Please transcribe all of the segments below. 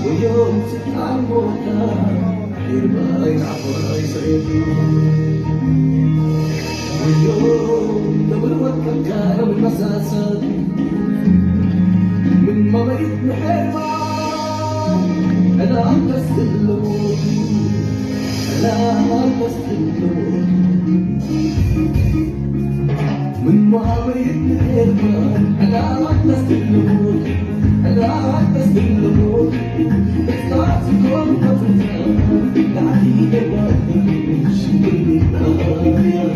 ويوم تتعبونا يربى يلعبوا يسعدوا واليوم قبل وقت كان بالمساسات من ما بقيت محبة أنا عم بستلمون أنا عم بستلمون من ما بقيت محبة أنا عم بستلمون أنا عم بستلمون طلعت كل فترة قاعدين واقفين شكل النهار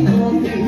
Come on,